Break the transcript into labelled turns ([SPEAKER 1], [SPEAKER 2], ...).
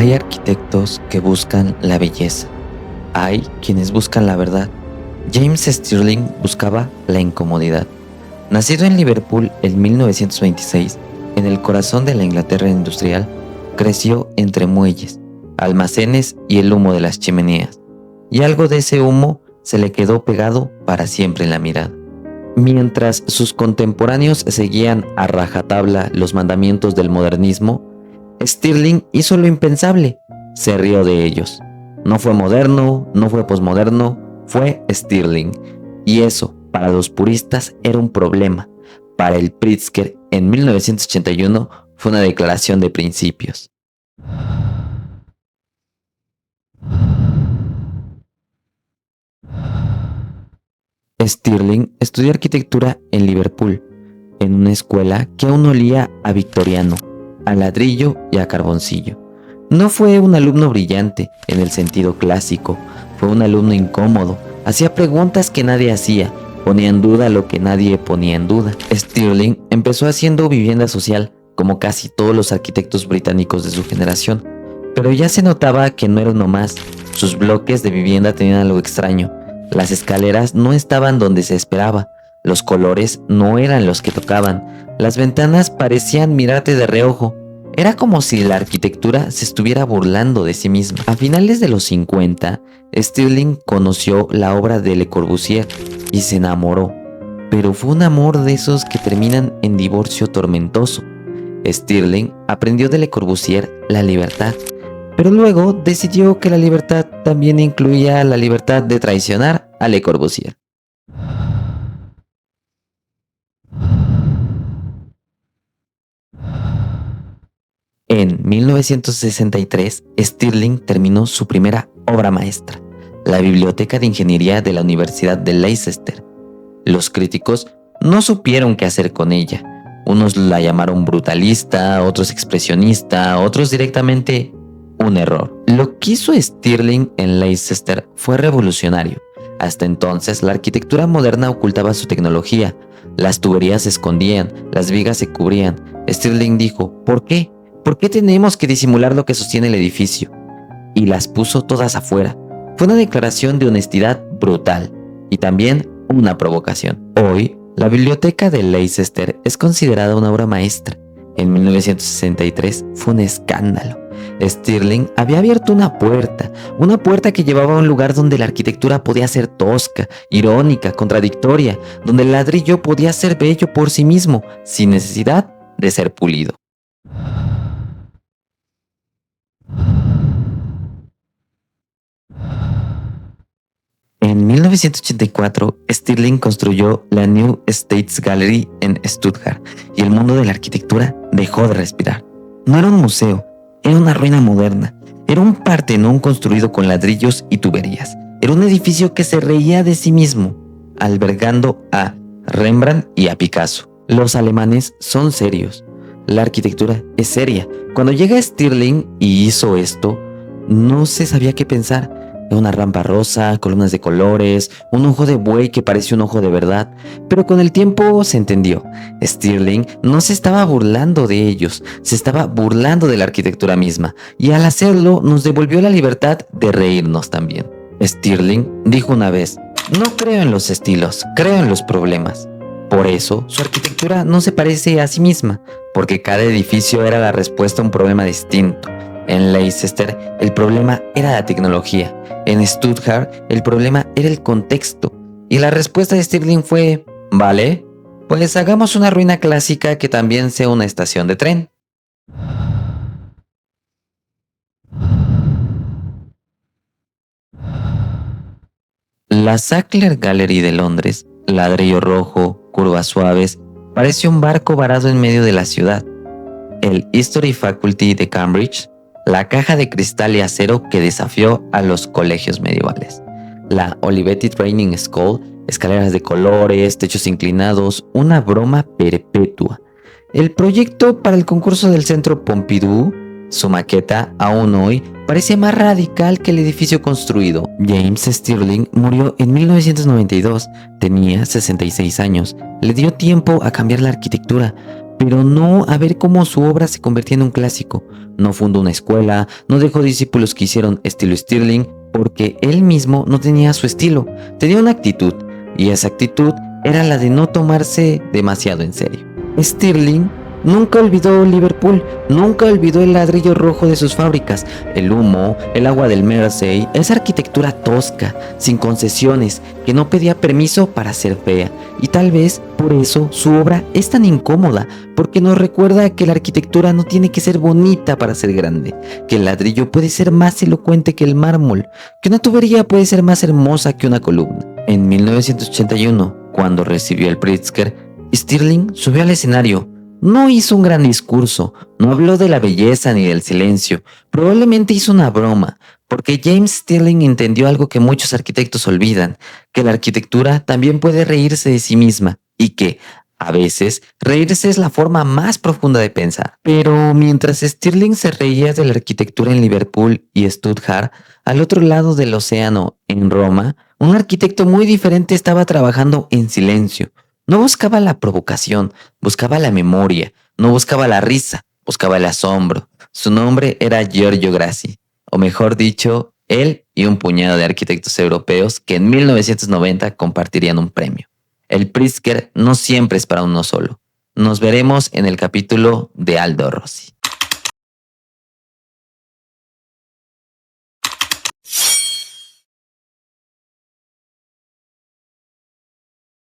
[SPEAKER 1] Hay arquitectos que buscan la belleza. Hay quienes buscan la verdad. James Stirling buscaba la incomodidad. Nacido en Liverpool en 1926, en el corazón de la Inglaterra industrial, creció entre muelles, almacenes y el humo de las chimeneas. Y algo de ese humo se le quedó pegado para siempre en la mirada. Mientras sus contemporáneos seguían a rajatabla los mandamientos del modernismo, Stirling hizo lo impensable, se rió de ellos. No fue moderno, no fue posmoderno, fue Stirling. Y eso, para los puristas, era un problema. Para el Pritzker, en 1981, fue una declaración de principios. Stirling estudió arquitectura en Liverpool, en una escuela que aún olía a victoriano, a ladrillo y a carboncillo. No fue un alumno brillante en el sentido clásico, fue un alumno incómodo, hacía preguntas que nadie hacía, ponía en duda lo que nadie ponía en duda. Stirling empezó haciendo vivienda social, como casi todos los arquitectos británicos de su generación, pero ya se notaba que no era uno más. Sus bloques de vivienda tenían algo extraño. Las escaleras no estaban donde se esperaba, los colores no eran los que tocaban, las ventanas parecían mirarte de reojo. Era como si la arquitectura se estuviera burlando de sí misma. A finales de los 50, Stirling conoció la obra de Le Corbusier y se enamoró, pero fue un amor de esos que terminan en divorcio tormentoso. Stirling aprendió de Le Corbusier la libertad, pero luego decidió que la libertad también incluía la libertad de traicionar a Le Corbusier. En 1963, Stirling terminó su primera obra maestra, la Biblioteca de Ingeniería de la Universidad de Leicester. Los críticos no supieron qué hacer con ella. Unos la llamaron brutalista, otros expresionista, otros directamente un error. Lo que hizo Stirling en Leicester fue revolucionario. Hasta entonces, la arquitectura moderna ocultaba su tecnología. Las tuberías se escondían, las vigas se cubrían. Stirling dijo, ¿por qué? ¿Por qué tenemos que disimular lo que sostiene el edificio? Y las puso todas afuera. Fue una declaración de honestidad brutal y también una provocación. Hoy, la biblioteca de Leicester es considerada una obra maestra. En 1963 fue un escándalo. Stirling había abierto una puerta que llevaba a un lugar donde la arquitectura podía ser tosca, irónica, contradictoria, donde el ladrillo podía ser bello por sí mismo, sin necesidad de ser pulido. En 1984, Stirling construyó la New States Gallery en Stuttgart y el mundo de la arquitectura dejó de respirar. No era un museo, era una ruina moderna. Era un Partenón construido con ladrillos y tuberías. Era un edificio que se reía de sí mismo, albergando a Rembrandt y a Picasso. Los alemanes son serios. La arquitectura es seria. Cuando llega Stirling y hizo esto, no se sabía qué pensar. Una rampa rosa, columnas de colores, un ojo de buey que parece un ojo de verdad. Pero con el tiempo se entendió. Stirling no se estaba burlando de ellos, se estaba burlando de la arquitectura misma. Y al hacerlo nos devolvió la libertad de reírnos también. Stirling dijo una vez, no creo en los estilos, creo en los problemas. Por eso, su arquitectura no se parece a sí misma, porque cada edificio era la respuesta a un problema distinto. En Leicester, el problema era la tecnología. En Stuttgart, el problema era el contexto. Y la respuesta de Stirling fue, vale, pues hagamos una ruina clásica que también sea una estación de tren. La Sackler Gallery de Londres, ladrillo rojo, curvas suaves, parece un barco varado en medio de la ciudad. El History Faculty de Cambridge, la caja de cristal y acero que desafió a los colegios medievales. La Olivetti Training School, escaleras de colores, techos inclinados, una broma perpetua. El proyecto para el concurso del Centro Pompidou, su maqueta, aún hoy, parece más radical que el edificio construido. James Stirling murió en 1992, tenía 66 años. Le dio tiempo a cambiar la arquitectura, pero no a ver cómo su obra se convertía en un clásico. No fundó una escuela, no dejó discípulos que hicieron estilo Stirling, porque él mismo no tenía su estilo, tenía una actitud, y esa actitud era la de no tomarse demasiado en serio. Stirling nunca olvidó Liverpool, nunca olvidó el ladrillo rojo de sus fábricas, el humo, el agua del Mersey, esa arquitectura tosca, sin concesiones, que no pedía permiso para ser fea. Y tal vez por eso su obra es tan incómoda, porque nos recuerda que la arquitectura no tiene que ser bonita para ser grande, que el ladrillo puede ser más elocuente que el mármol, que una tubería puede ser más hermosa que una columna. En 1981, cuando recibió el Pritzker, Stirling subió al escenario. No hizo un gran discurso, no habló de la belleza ni del silencio, probablemente hizo una broma, porque James Stirling entendió algo que muchos arquitectos olvidan, que la arquitectura también puede reírse de sí misma y que, a veces, reírse es la forma más profunda de pensar. Pero mientras Stirling se reía de la arquitectura en Liverpool y Stuttgart, al otro lado del océano, en Roma, un arquitecto muy diferente estaba trabajando en silencio. No buscaba la provocación, buscaba la memoria, no buscaba la risa, buscaba el asombro. Su nombre era Giorgio Grassi, o mejor dicho, él y un puñado de arquitectos europeos que en 1990 compartirían un premio. El Pritzker no siempre es para uno solo. Nos veremos en el capítulo de Aldo Rossi.